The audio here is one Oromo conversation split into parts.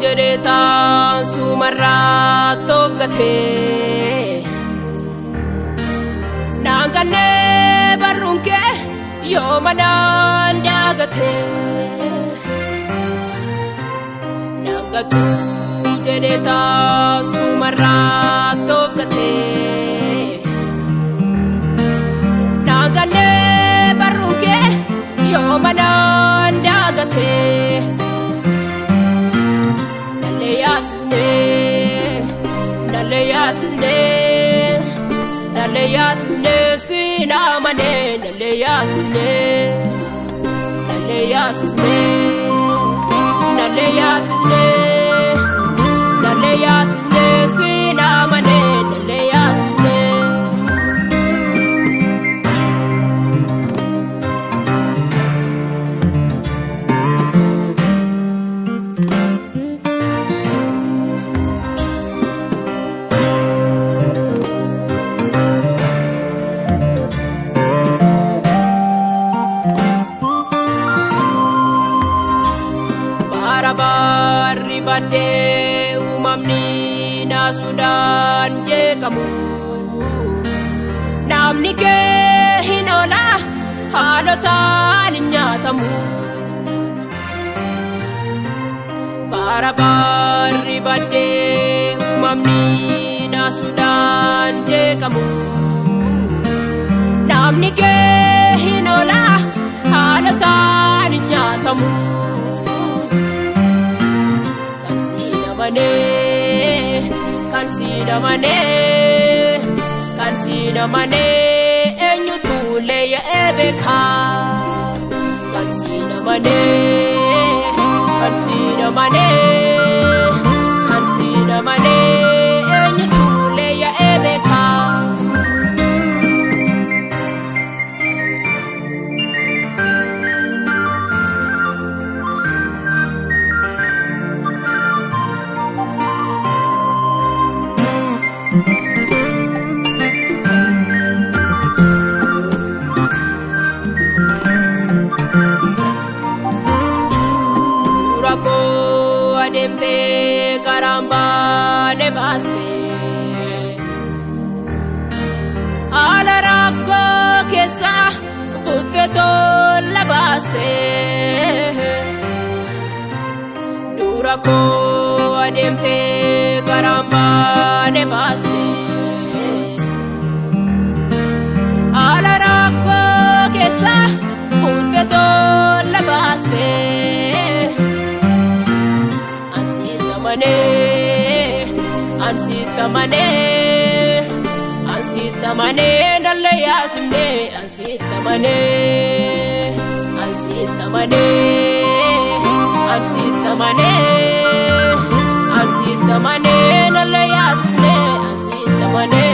jedheta sumarraa toofgatee naanganne barruunke yoomanaan daagatee naangatu jedheta sumarraa toofgatee naanganne barruunke yoomanaan daagatee Nale yasne sinamane nale yasne sinamane nale yasne Barri bade umamni nasudan jekamu namni ke hinola halotan nyatamu barri bade umamni nasudan jekamu namni ke hinola halotan nyatamu kan sinamane enyutu leya ebeka kan sinamane enyutu leya ebeka Ademte karamba ne baste ala rakko kesa butte to la baste durako ademte karamba ne baste ala rakko kesa butte to la baste Ansitamane nalle yasne ansitamane nalle yasne ansitamane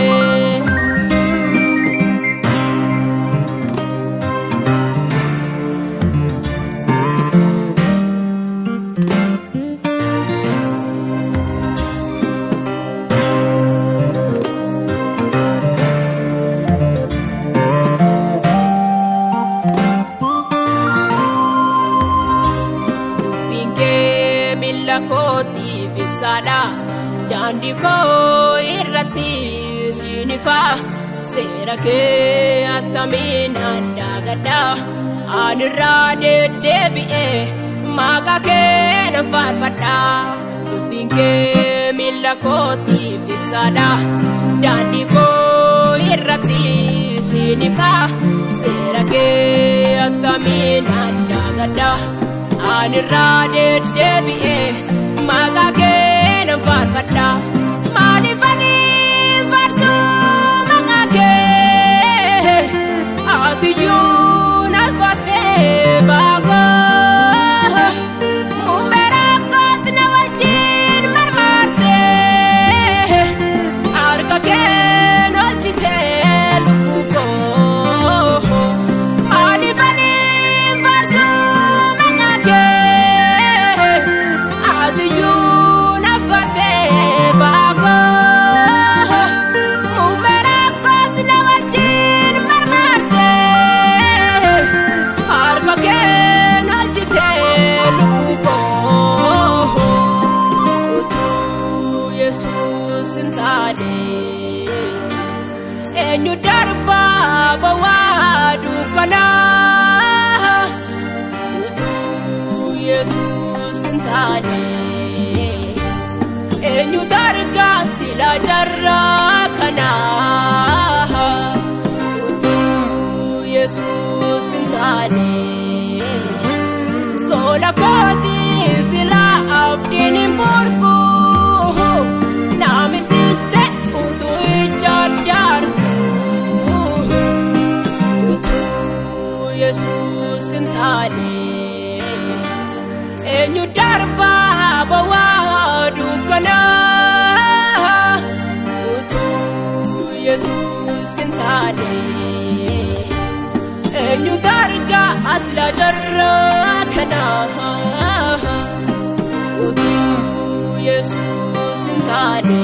Dandiko irratti sinifa sera ke atamin anda gada anirra debi'e maka ke na farfada dubinke milakoti fipsada dandiko irratti sinifa sera ke atamin anda gada anirra debi'e maka ke na farfada malifani farsu makake atiyun albate bago mumerakot na wajin marmarte arkake nolchite lupuko malifani farsu makake atiyun albate bago sila abdiin hin burqu naamisiste utuu ijaan jaargu utuu Yesuus hin taane eenyu darbaa bawaa dukkana utuu Yesuus hin taane eenyu dargaa asla jarra kana utuu Yesuus hin taane